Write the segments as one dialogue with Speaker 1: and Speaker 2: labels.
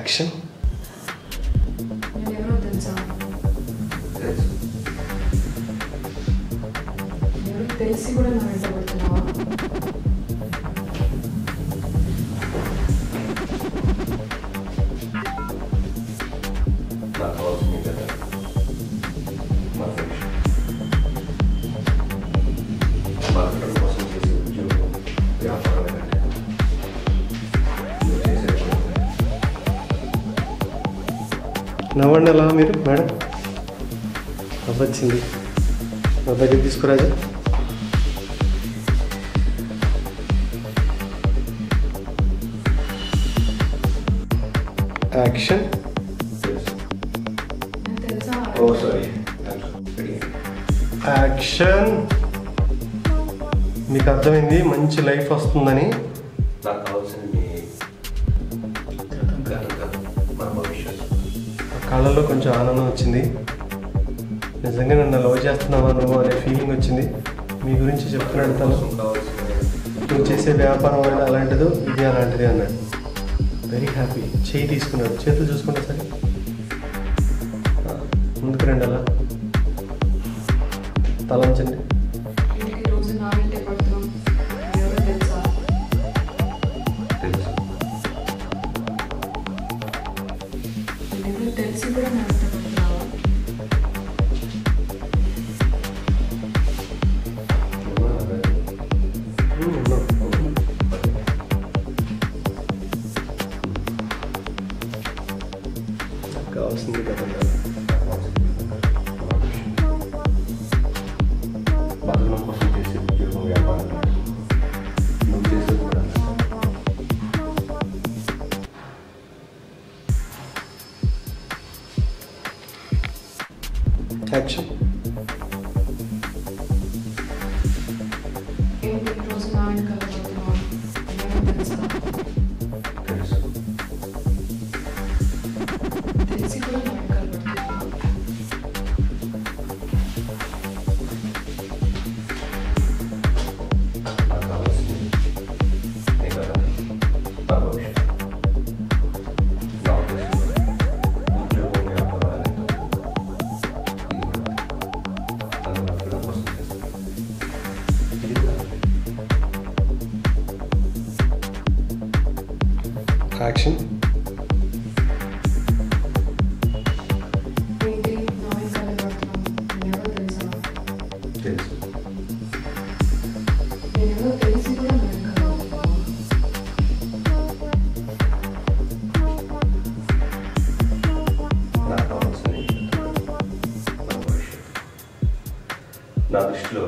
Speaker 1: Action.
Speaker 2: ఎవరో తెలుసా? ఎవరో తెలిసి కూడా నా వెంట పడుతున్నావా?
Speaker 3: నాకు కావాల్సింది కదా మా ఫ్రెండ్షిప్. మార్కెట్ కోసం చేసే ఉద్యోగం వ్యాపారం ఏంటంటే నువ్వు చేసేది
Speaker 1: నవ్వండి అలా మీరు మేడం. నవ్వొచ్చింది. నా దగ్గర తీసుకురాజా. యాక్షన్.
Speaker 2: తెలుసా?
Speaker 3: ఓ సారీ
Speaker 1: యాక్షన్. మీకు అర్థమైంది మంచి లైఫ్ వస్తుందని.
Speaker 3: నాకు కావాల్సింది మీ గతం కాదు మన భవిష్యత్తు.
Speaker 1: కళ్ళలో కొంచెం ఆనందం వచ్చింది. నిజంగా నన్ను లవ్ చేస్తున్నావా నువ్వు అనే ఫీలింగ్ వచ్చింది. మీ గురించి చెప్తున్నాడు తను. నువ్వు చేసే వ్యాపారం అయినా అలాంటిదో ఇది అలాంటిది అన్నాడు. Very happy. చేయి తీసుకున్నాడు. చేతులు చూసుకుంటా సరే. ముందుకు రండి అలా. తల ఉంచండి.
Speaker 2: రోజు నా వెంటే పడుతున్నాం. ఎవరో తెలుసా?
Speaker 3: తెలుసు.
Speaker 2: ఎవరో తెలిసి కూడా నా వెంట పడుతున్నావా?
Speaker 1: కావాల్సింది కదా.
Speaker 3: బతకడం కోసం చేసే ఉద్యోగం వ్యాపారం నువ్వు చేసేది కూడా
Speaker 1: యాక్షన్.
Speaker 2: ఏంటి రోజు నా వెనకాల పడుతున్నావా? ఎవరో తెలుసా?
Speaker 3: తెలుసు.
Speaker 2: తెలిసి కూడా నా వెనకాల పడుతున్నావా?
Speaker 3: నాకు కావాల్సింది నీ కదా నా భవిష్యత్తు. నా ఉద్దేశంలో ఉద్యోగం వ్యాపారం అనేది నన్ను బతకడం కోసం చేస్తాను. ఇది కూడా
Speaker 1: యాక్షన్.
Speaker 2: ఏంటి నా వెనకాల పడుతున్నావు? ఎవరో తెలుసా?
Speaker 3: తెలుసు.
Speaker 2: నేనెవరో తెలిసి కూడా నా వెనకాల పడుతున్నావా?
Speaker 3: నాకు కావాల్సింది నా భవిష్యత్తు. నా దృష్టిలో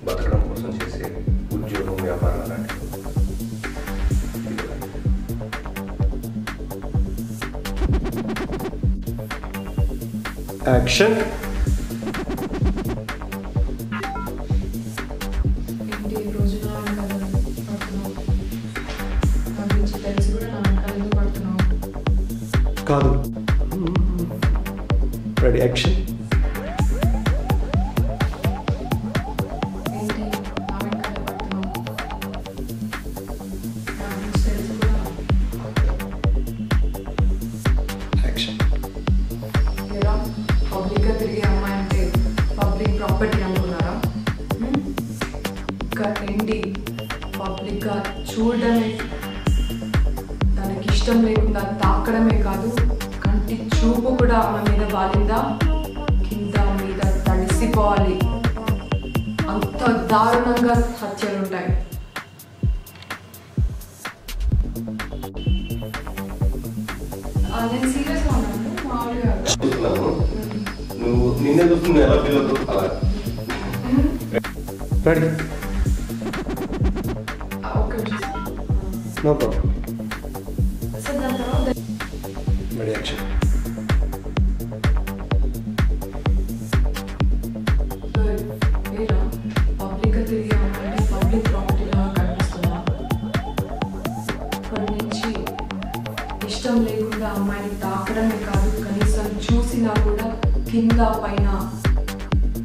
Speaker 3: బతకడం కోసం చేసే ఉద్యోగం వ్యాపారం లాంటివి. ఇది కూడా
Speaker 1: యాక్షన్.
Speaker 2: ఏంటి రోజు నా వెనకాల పడుతున్నావు? నా గురించి తెలిసి కూడా నా వెనకాల ఎందుకు పడుతున్నావు?
Speaker 1: కాదు. రెడీ. యాక్షన్.
Speaker 2: ఏంటి నా వెనకాల పడుతున్నావు? నా గురించి తెలిసి కూడా
Speaker 1: యాక్షన్.
Speaker 2: ఎలా పబ్లిక్గా తిరిగే అమ్మాయి అంటే పబ్లిక్ ప్రాపర్టీ అనుకున్నారా? ఇంకా ఏంటి పబ్లిక్గా చూడడమే, తనకి ఇష్టం లేకుండా తాకడమే కాదు, కంటి చూపు కూడా ఆమె మీద వాలిందా కింద మీద తడిసిపోవాలి. అంత దారుణంగా హత్యలు ఉంటాయి. నేను సీరియస్గా ఉన్నాను మామూలుగా.
Speaker 3: చూస్తున్నాను. నువ్వు నిన్నే చూస్తుంది ఎలా ఫీల్ అవుతావు అలా.
Speaker 1: రెడీ.
Speaker 2: ఒక్క నిమిషం.
Speaker 1: No problem.
Speaker 2: సో దాని తర్వాత
Speaker 1: రెడీ. యాక్షన్.
Speaker 2: ఏరా పబ్లిక్గా తిరిగే అమ్మాయి పబ్లిక్ ప్రాపర్టీలా కనిపిస్తుందా? ఇప్పటి నుంచి ఇష్టం లేకుండా అమ్మాయిని తాకడమే కాదు, కనీసం చూసినా కూడా కింద పైన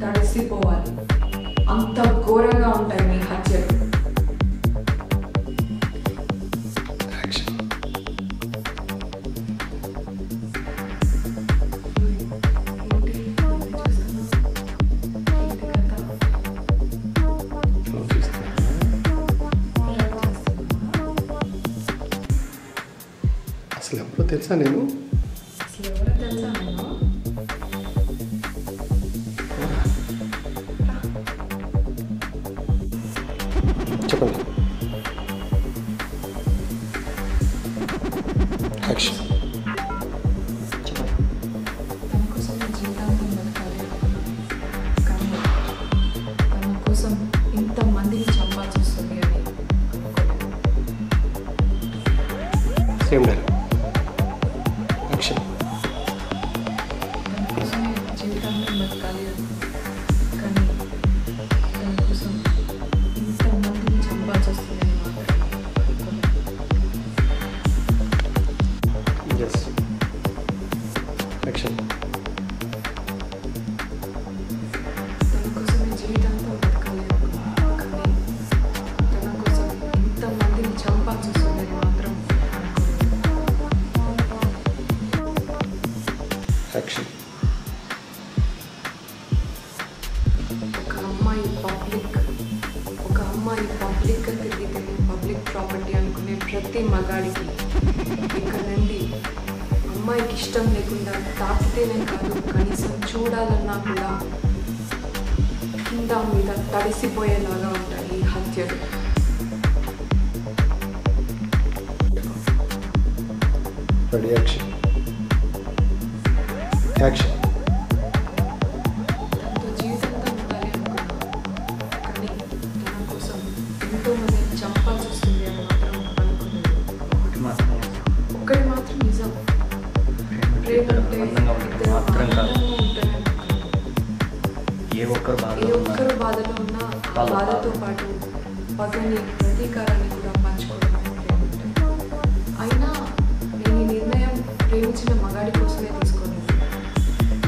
Speaker 2: తడిసిపోవాలి. అంత ఘోరంగా ఉంటాయి మీ హత్యలు.
Speaker 1: యాక్షన్. తెలుసా నేను?
Speaker 2: అసలు ఎవరో తెలుసా నేను?
Speaker 1: చెప్పండి. యాక్షన్.
Speaker 2: తన కోసం నా జీవితాంతం బతకాలి, కానీ తన కోసం ఇంతమందిని చంపాల్సి వస్తుంది అని అనుకోలేదు.
Speaker 1: Same dialogue. యాక్షన్.
Speaker 2: తన కోసమే జీవితాంతం బతకాలి, కానీ తన కోసం ఇంతమందిని చంపాల్సి వస్తుంది అని మాత్రం అనుకోలేదు.
Speaker 1: ఎస్. యాక్షన్.
Speaker 2: తన కోసమే జీవితాంతం బతకాలి, కానీ తన కోసం ఇంతమందిని చంపాల్సి వస్తుంది అని మాత్రం అనుకోలేదు.
Speaker 1: యాక్షన్.
Speaker 2: ఒక అమ్మాయి పబ్లిక్గా తిరిగితే పబ్లిక్ ప్రాపర్టీ అనుకునే ప్రతి మగాడికి ఇక్కడ నుండి అమ్మాయికి ఇష్టం లేకుండా తాకితేనే కాదు, కనీసం చూడాలన్నా కూడా కింద మీద తడిసిపోయేలాగా ఉంటాయి ఈ హత్యలు.
Speaker 1: రెడీ. యాక్షన్. యాక్షన్.
Speaker 2: తనతో జీవితంతో ఉండాలి అనుకున్నా, కానీ తన కోసం ఎంతో మందిని చంపాల్సి వస్తుంది అని మాత్రం అనుకున్నాను. ఒక్కటి మాత్రం నిజం, ప్రేమ ఉంటే ఇద్దరు ఆనందంగా ఉంటారని అనుకున్నాను.
Speaker 4: ఏ ఒక్కరు
Speaker 2: బాధలో ఉన్నా ఆ బాధతో పాటు పగని ప్రతీకారాన్ని కూడా పంచుకోవడం ప్రేమ ఉంటుంది. అయినా నేను ఈ నిర్ణయం ప్రేమించిన మగాడి కోసమే తీసుకోలేదు,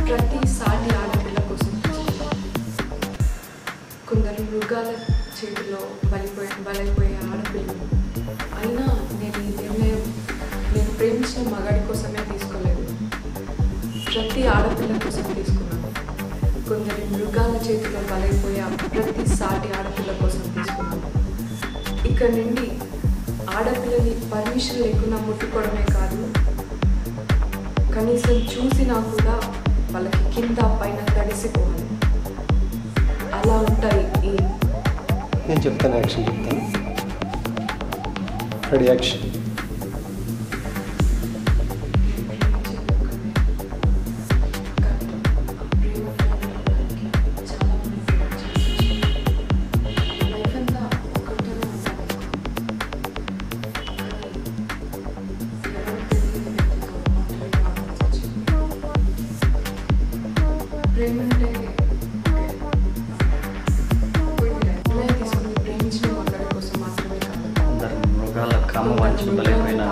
Speaker 2: ప్రతి సాటి ఆడపిల్ల కోసం తీసుకున్నాను. కొందరు మృగాల చేతిలో బలైపోయే ఆడపిల్లలు. అయినా నేను ఈ నిర్ణయం నేను ప్రేమించిన మగాడి కోసమే తీసుకోలేదు, ప్రతి ఆడపిల్ల కోసం తీసుకున్నాను. కొందరి మృగాల చేతిలో బలైపోయే ప్రతి సాటి ఆడపిల్ల కోసం తీసుకున్నాను. ఇక్కడ నుండి ఆడపిల్లని పర్మిషన్ లేకుండా ముట్టుకోవడమే కాదు, కనీసం చూసినా కూడా వాళ్ళకి కింద పైన తడిసిపోవాలి. అలా ఉంటాయి ఈ
Speaker 1: నేను చెప్తాను. యాక్షన్ చెప్తాను. రెడీ. యాక్షన్.
Speaker 2: ప్రేమించిన మగాడి కోసం మాత్రమే కాదు,
Speaker 4: మృగాల కామ వాంఛ బలైపోయిన